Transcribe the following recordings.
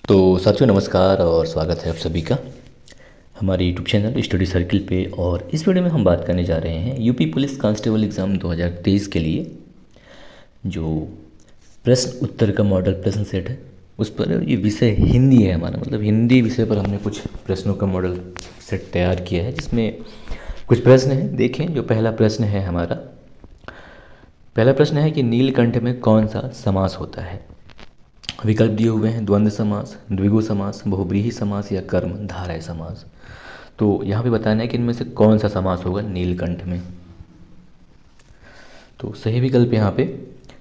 तो साथियों नमस्कार और स्वागत है आप सभी का हमारे यूट्यूब चैनल स्टडी सर्किल पे। और इस वीडियो में हम बात करने जा रहे हैं यूपी पुलिस कांस्टेबल एग्ज़ाम 2023 के लिए जो प्रश्न उत्तर का मॉडल प्रश्न सेट है उस पर ये विषय हिंदी है हमारा, मतलब हिंदी विषय पर हमने कुछ प्रश्नों का मॉडल सेट तैयार किया है जिसमें कुछ प्रश्न हैं। देखें, जो पहला प्रश्न है हमारा, पहला प्रश्न है कि नीलकंठ में कौन सा समास होता है। विकल्प दिए हुए हैं द्वंद्व समास, द्विगु समास, बहुब्रीहि समास या कर्म धारय समास। तो यहाँ पे बताना है कि इनमें से कौन सा समास होगा नीलकंठ में। तो सही विकल्प यहाँ पे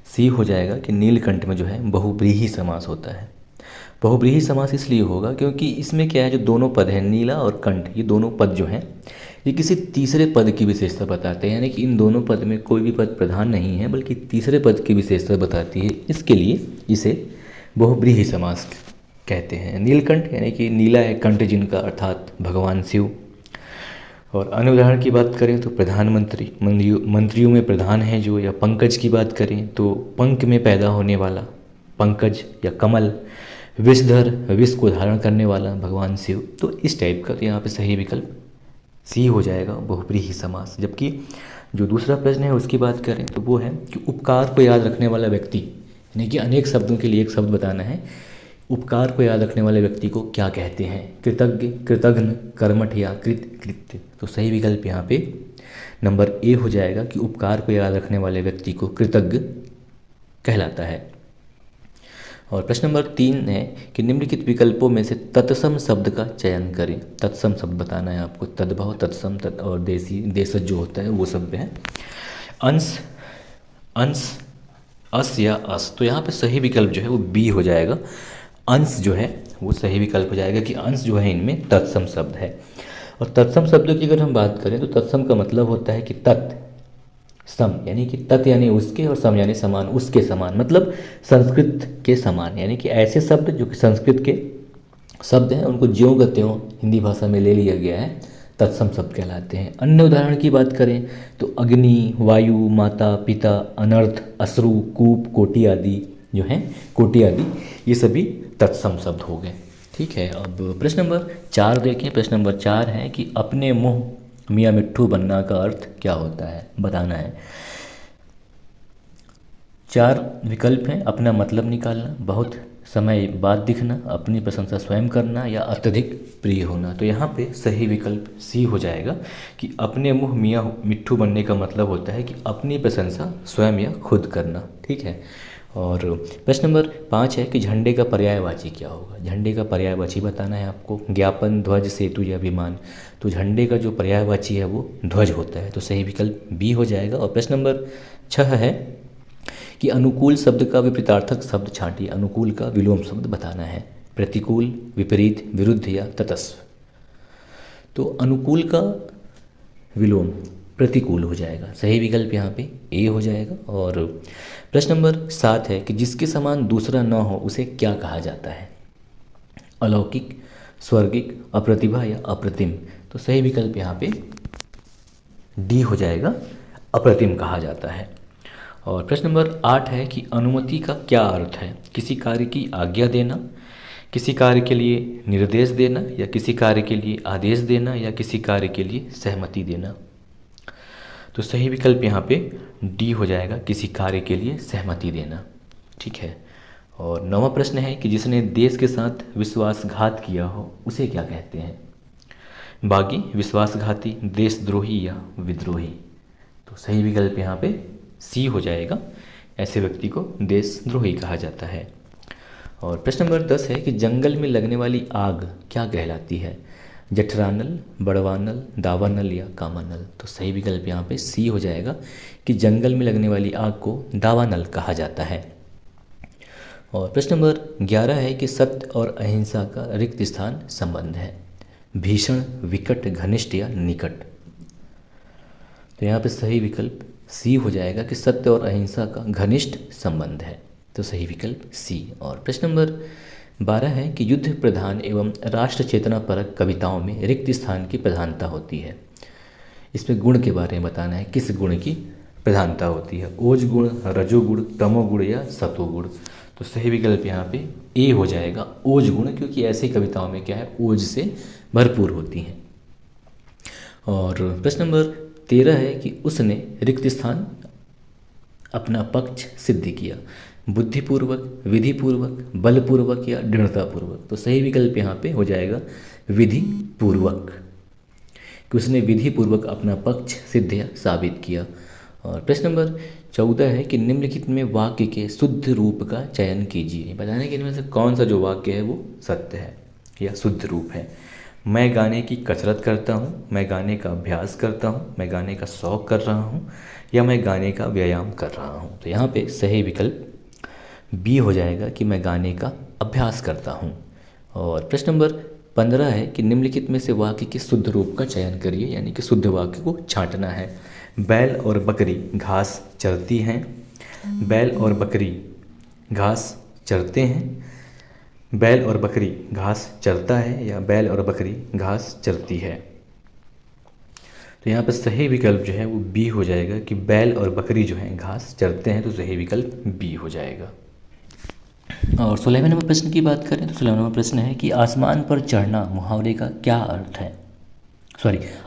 सी हो जाएगा कि नीलकंठ में जो है बहुब्रीहि समास होता है। बहुब्रीहि समास इसलिए होगा क्योंकि इसमें क्या है, जो दोनों पद हैं नीला और कंठ, ये दोनों पद जो हैं ये किसी तीसरे पद की विशेषता बताते हैं, यानी कि इन दोनों पद में कोई भी पद प्रधान नहीं है बल्कि तीसरे पद की विशेषता बताती है। इसके लिए इसे बहुब्रीहि समास कहते हैं। नीलकंठ यानी कि नीला है कंठ जिनका, अर्थात भगवान शिव। और अन्य उदाहरण की बात करें तो प्रधानमंत्री, मंत्रियों में प्रधान है जो, या पंकज की बात करें तो पंख में पैदा होने वाला पंकज, या कमल, विषधर, विष को धारण करने वाला भगवान शिव। तो इस टाइप का, तो यहाँ पे सही विकल्प सी हो जाएगा बहुब्रीहि समास। जबकि जो दूसरा प्रश्न है उसकी बात करें तो वो है कि उपकार को याद रखने वाला व्यक्ति, यानी कि अनेक शब्दों के लिए एक शब्द बताना है। उपकार को याद रखने वाले व्यक्ति को क्या कहते हैं, कृतज्ञ, कृतघ्न, कर्मठ या कृत्य। तो सही विकल्प यहाँ पे नंबर ए हो जाएगा कि उपकार को याद रखने वाले व्यक्ति को कृतज्ञ कहलाता है। और प्रश्न नंबर 3 है कि निम्नलिखित विकल्पों में से तत्सम शब्द का चयन करें। तत्सम शब्द बताना है आपको, तद्भव, तत्सम, और देसी, देशज जो होता है वो शब्द है। अंश, अंश, अस या अस। तो यहाँ पे सही विकल्प जो है वो बी हो जाएगा। अंश जो है वो सही विकल्प हो जाएगा कि अंश जो है इनमें तत्सम शब्द है। और तत्सम शब्दों की अगर हम बात करें तो तत्सम का मतलब होता है कि तत् सम, यानी कि तत् यानी उसके, और सम यानी समान, उसके समान, मतलब संस्कृत के समान। यानी कि ऐसे शब्द जो कि संस्कृत के शब्द हैं उनको ज्यों का त्यों हिंदी भाषा में ले लिया गया है, तत्सम शब्द कहलाते हैं। अन्य उदाहरण की बात करें तो अग्नि, वायु, माता, पिता, अनर्थ, अश्रु, कूप, कोटि आदि जो हैं, कोटि आदि, ये सभी तत्सम शब्द हो गए। ठीक है, अब प्रश्न नंबर 4 देखें। प्रश्न नंबर 4 है कि अपने मुँह मियाँ मिट्ठू बनना का अर्थ क्या होता है, बताना है। 4 विकल्प हैं। अपना मतलब निकालना, बहुत समय बाद दिखना, अपनी प्रशंसा स्वयं करना, या अत्यधिक प्रिय होना। तो यहाँ पे सही विकल्प सी हो जाएगा कि अपने मुँह मियाँ मिट्ठू बनने का मतलब होता है कि अपनी प्रशंसा स्वयं या खुद करना। ठीक है। और प्रश्न नंबर 5 है कि झंडे का पर्यायवाची क्या होगा। झंडे का पर्यायवाची बताना है आपको। ज्ञापन, ध्वज, सेतु या विमान। तो झंडे का जो पर्यायवाची है वो ध्वज होता है। तो सही विकल्प बी हो जाएगा। और प्रश्न नंबर 6 है कि अनुकूल शब्द का विपरीतार्थक शब्द छांटिए। अनुकूल का विलोम शब्द बताना है। प्रतिकूल, विपरीत, विरुद्ध या तटस्थ। तो अनुकूल का विलोम प्रतिकूल हो जाएगा। सही विकल्प यहाँ पे ए हो जाएगा। और प्रश्न नंबर 7 है कि जिसके समान दूसरा न हो उसे क्या कहा जाता है। अलौकिक, स्वर्गिक, अप्रतिभा या अप्रतिम। तो सही विकल्प यहाँ पे डी हो जाएगा, अप्रतिम कहा जाता है। और प्रश्न नंबर 8 है कि अनुमति का क्या अर्थ है। किसी कार्य की आज्ञा देना, किसी कार्य के लिए निर्देश देना, या किसी कार्य के लिए आदेश देना, या किसी कार्य के लिए सहमति देना। तो सही विकल्प यहाँ पे डी हो जाएगा, किसी कार्य के लिए सहमति देना। ठीक है। और 9वां प्रश्न है कि जिसने देश के साथ विश्वासघात किया हो उसे क्या कहते हैं। बागी, विश्वासघाती, देशद्रोही या विद्रोही। तो सही विकल्प यहाँ पे सी हो जाएगा, ऐसे व्यक्ति को देशद्रोही कहा जाता है। और प्रश्न नंबर 10 है कि जंगल में लगने वाली आग क्या कहलाती है। जठरानल, बड़वानल, दावानल या कामानल। तो सही विकल्प यहाँ पे सी हो जाएगा कि जंगल में लगने वाली आग को दावानल कहा जाता है। और प्रश्न नंबर 11 है कि सत्य और अहिंसा का रिक्त स्थान संबंध है। भीषण, विकट, घनिष्ठ या निकट। तो यहाँ पे सही विकल्प सी हो जाएगा कि सत्य और अहिंसा का घनिष्ठ संबंध है। तो सही विकल्प सी। और प्रश्न नंबर 12 है कि युद्ध प्रधान एवं राष्ट्र चेतना परक कविताओं में रिक्त स्थान की प्रधानता होती है। इसमें गुण के बारे में बताना है, किस गुण की प्रधानता होती है। ओज गुण, रजोगुण, तमोगुण या सतोगुण। तो सही विकल्प यहाँ पे ए हो जाएगा, ओज गुण, क्योंकि ऐसी कविताओं में क्या है, ओज से भरपूर होती हैं। और प्रश्न नंबर 13 है कि उसने रिक्त स्थान अपना पक्ष सिद्ध किया, बुद्धिपूर्वक, विधिपूर्वक, बलपूर्वक या दृढ़तापूर्वक। तो सही विकल्प यहाँ पे हो जाएगा विधिपूर्वक, कि उसने विधिपूर्वक अपना पक्ष सिद्ध या साबित किया। और प्रश्न नंबर 14 है कि निम्नलिखित में वाक्य के शुद्ध रूप का चयन कीजिए। बताना है कि इनमें से कौन सा जो वाक्य है वो सत्य है या शुद्ध रूप है। मैं गाने की कसरत करता हूँ, मैं गाने का अभ्यास करता हूँ, मैं गाने का शौक कर रहा हूँ, या मैं गाने का व्यायाम कर रहा हूँ। तो यहाँ पे सही विकल्प बी हो जाएगा कि मैं गाने का अभ्यास करता हूँ। और प्रश्न नंबर 15 है कि निम्नलिखित में से वाक्य के शुद्ध रूप का चयन करिए, यानी कि शुद्ध वाक्य को छांटना है। बैल और बकरी घास चरती हैं, बैल और बकरी घास चरते हैं, बैल और बकरी घास चरता है, या बैल और बकरी घास चरती है। तो यहाँ पर सही विकल्प जो है वो बी हो जाएगा कि बैल और बकरी जो हैं घास चरते हैं। तो सही विकल्प बी हो जाएगा। और 16वें नंबर प्रश्न की बात करें तो 16वें नंबर प्रश्न है कि आसमान पर चढ़ना मुहावरे का क्या अर्थ है।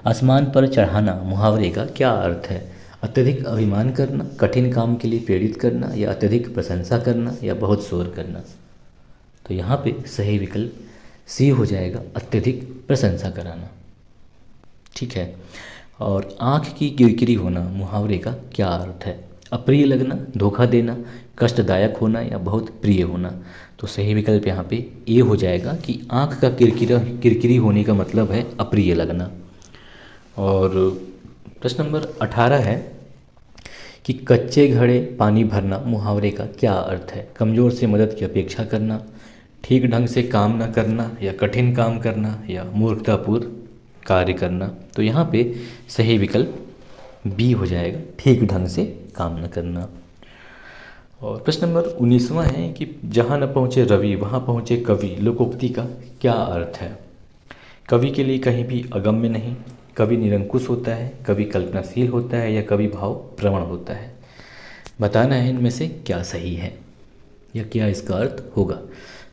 आसमान पर चढ़ाना मुहावरे का क्या अर्थ है। अत्यधिक अभिमान करना, कठिन काम के लिए प्रेरित करना, या अत्यधिक प्रशंसा करना, या बहुत शोर करना। तो यहाँ पे सही विकल्प सी हो जाएगा, अत्यधिक प्रशंसा कराना। ठीक है। और आँख की किरकिरी होना मुहावरे का क्या अर्थ है। अप्रिय लगना, धोखा देना, कष्टदायक होना, या बहुत प्रिय होना। तो सही विकल्प यहाँ पे ए हो जाएगा कि आँख का किरकिरी होने का मतलब है अप्रिय लगना। और प्रश्न नंबर 18 है कि कच्चे घड़े पानी भरना मुहावरे का क्या अर्थ है। कमज़ोर से मदद की अपेक्षा करना, ठीक ढंग से काम न करना, या कठिन काम करना, या मूर्खतापूर्ण कार्य करना। तो यहाँ पे सही विकल्प बी हो जाएगा, ठीक ढंग से काम न करना। और प्रश्न नंबर 19वां है कि जहाँ न पहुँचे रवि वहाँ पहुँचे कवि लोकोक्ति का क्या अर्थ है। कवि के लिए कहीं भी अगम्य नहीं, कवि निरंकुश होता है, कवि कल्पनाशील होता है, या कवि भाव प्रवण होता है। बताना है इनमें से क्या सही है या क्या इसका अर्थ होगा।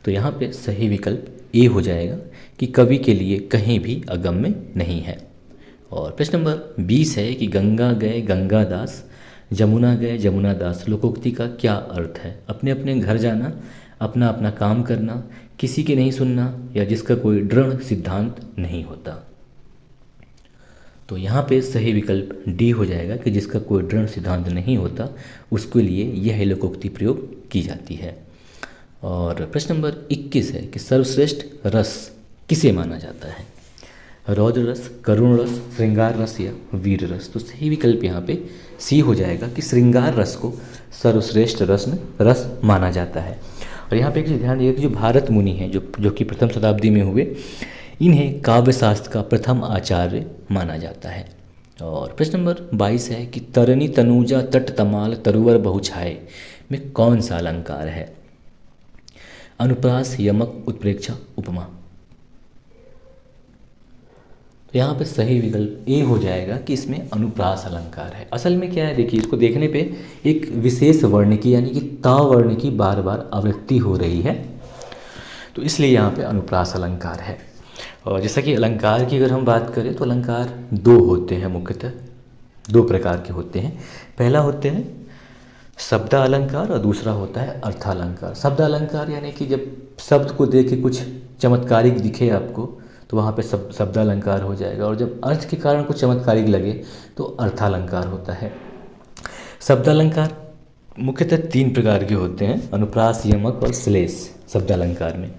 तो यहाँ पे सही विकल्प ए हो जाएगा कि कवि के लिए कहीं भी अगम्य नहीं है। और प्रश्न नंबर 20 है कि गंगा गए गंगादास, जमुना गए जमुना दास लोकोक्ति का क्या अर्थ है। अपने अपने घर जाना, अपना अपना काम करना, किसी की नहीं सुनना, या जिसका कोई दृढ़ सिद्धांत नहीं होता। तो यहाँ पे सही विकल्प डी हो जाएगा कि जिसका कोई दृढ़ सिद्धांत नहीं होता उसके लिए यह लोकोक्ति प्रयोग की जाती है। और प्रश्न नंबर 21 है कि सर्वश्रेष्ठ रस किसे माना जाता है। रौद्र रस, करुण रस, श्रृंगार रस, या वीर रस। तो सही विकल्प यहाँ पे सी हो जाएगा कि श्रृंगार रस को सर्वश्रेष्ठ रस माना जाता है। और यहाँ पे एक चीज़ ध्यान दिएगा कि जो भारत मुनि हैं जो कि प्रथम शताब्दी में हुए, इन्हें काव्य शास्त्र का प्रथम आचार्य माना जाता है। और प्रश्न नंबर 22 है कि तरनी तनूजा तट तमाल तरुवर बहुछाए में कौन सा अलंकार है। अनुप्रास, यमक, उत्प्रेक्षा, उपमा। तो यहाँ पे सही विकल्प ए हो जाएगा कि इसमें अनुप्रास अलंकार है। असल में क्या है, देखिए इसको देखने पे एक विशेष वर्ण की यानी कि ता वर्ण की बार बार आवृत्ति हो रही है, तो इसलिए यहाँ पे अनुप्रास अलंकार है। और जैसा कि अलंकार की अगर हम बात करें तो अलंकार दो होते हैं, मुख्यतः दो प्रकार के होते हैं। पहला होते हैं शब्दालंकार और दूसरा होता है अर्थालंकार। शब्दालंकार यानी कि जब शब्द को देख के कुछ चमत्कारिक दिखे आपको तो वहाँ पे शब्दालंकार हो जाएगा, और जब अर्थ के कारण कुछ चमत्कारिक लगे तो अर्थालंकार होता है। शब्दालंकार मुख्यतः तीन प्रकार के होते हैं, अनुप्रास, यमक और श्लेष शब्दालंकार में।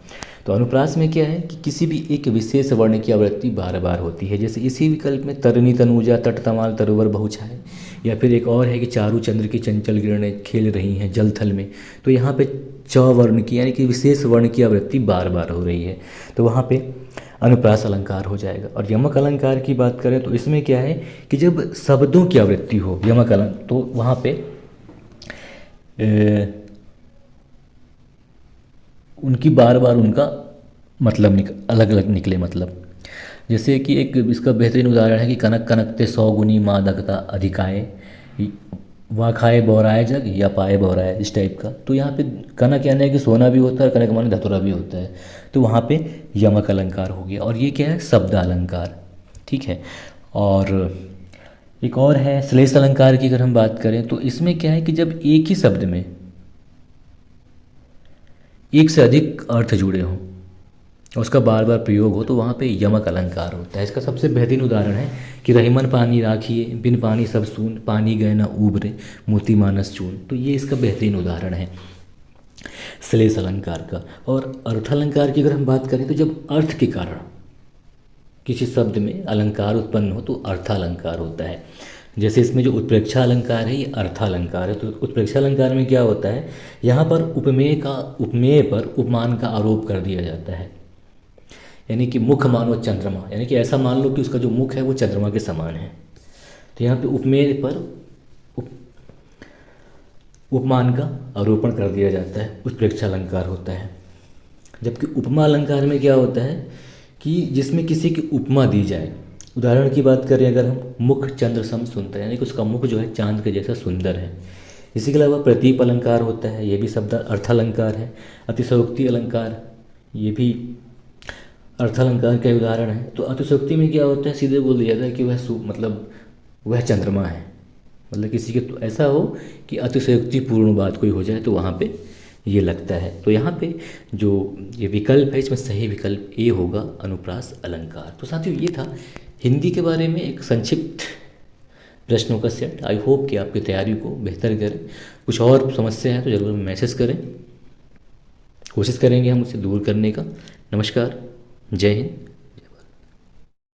तो अनुप्रास में क्या है कि किसी भी एक विशेष वर्ण की आवृत्ति बार बार होती है, जैसे इसी विकल्प में तरनी तनूजा तट तमाल तरुवर बहुछाए, या फिर एक और है कि चारू चंद्र की चंचल किरणें खेल रही हैं जलथल में। तो यहाँ पे च वर्ण की यानी कि विशेष वर्ण की आवृत्ति बार बार हो रही है, तो वहाँ पे अनुप्रास अलंकार हो जाएगा। और यमक अलंकार की बात करें तो इसमें क्या है कि जब शब्दों की आवृत्ति हो यमक अलंकार, तो वहाँ पे उनकी बार बार उनका मतलब अलग अलग निकले मतलब। जैसे कि एक इसका बेहतरीन उदाहरण है कि कनक कनकते 100 गुनी मादकता अधिकाए, वहाँ खाए बौराए जग या पाए बौराए, इस टाइप का। तो यहाँ पे कहना क्या है कि सोना भी होता है और कहने का माने धतुरा भी होता है। तो वहाँ पे यमक अलंकार हो गया। और ये क्या है, शब्द अलंकार, ठीक है। और एक और है श्लेष अलंकार की, अगर हम बात करें तो इसमें क्या है कि जब एक ही शब्द में एक से अधिक अर्थ जुड़े हों और उसका बार बार प्रयोग हो तो वहाँ पे यमक अलंकार होता है। इसका सबसे बेहतरीन उदाहरण है कि रहीमन पानी राखिए, बिन पानी सब सून, पानी गए ना उबरे, मोती मानस चून। तो ये इसका बेहतरीन उदाहरण है श्लेष अलंकार का। और अर्थालंकार की अगर हम बात करें तो जब अर्थ के कारण किसी शब्द में अलंकार उत्पन्न हो तो अर्थालंकार होता है। जैसे इसमें जो उत्प्रेक्षा अलंकार है ये अर्थालंकार है। तो उत्प्रेक्षा अलंकार में क्या होता है, यहाँ पर उपमेय पर उपमान का आरोप कर दिया जाता है। यानी कि मुख मानो चंद्रमा, यानी कि ऐसा मान लो कि उसका जो मुख है वो चंद्रमा के समान है। तो यहाँ पे उपमेय पर उपमान का आरोपण कर दिया जाता है, उत्प्रेक्षा अलंकार होता है। जबकि उपमा अलंकार में क्या होता है कि जिसमें किसी की उपमा दी जाए। उदाहरण की बात करें अगर हम, मुख चंद्र सम सुंदर, यानी कि उसका मुख जो है चांद के जैसा सुंदर है। इसी के अलावा प्रतीप अलंकार होता है, ये भी शब्द अर्थालंकार है। अतिशयोक्ति अलंकार, ये भी अर्थालंकार का उदाहरण है। तो अतिशयोक्ति में क्या होता है, सीधे बोल दिया जाता है कि मतलब वह चंद्रमा है। मतलब किसी के तो ऐसा हो कि अतिशयोक्तिपूर्ण बात कोई हो जाए तो वहाँ पे ये लगता है। तो यहाँ पे जो ये विकल्प है इसमें सही विकल्प ए होगा, अनुप्रास अलंकार। तो साथियों ये था हिंदी के बारे में एक संक्षिप्त प्रश्नों का सेट। आई होप कि आपकी तैयारी को बेहतर करें। कुछ और समस्या है तो ज़रूर मैसेज करें, कोशिश करेंगे हम उसे दूर करने का। नमस्कार, जय हिंद।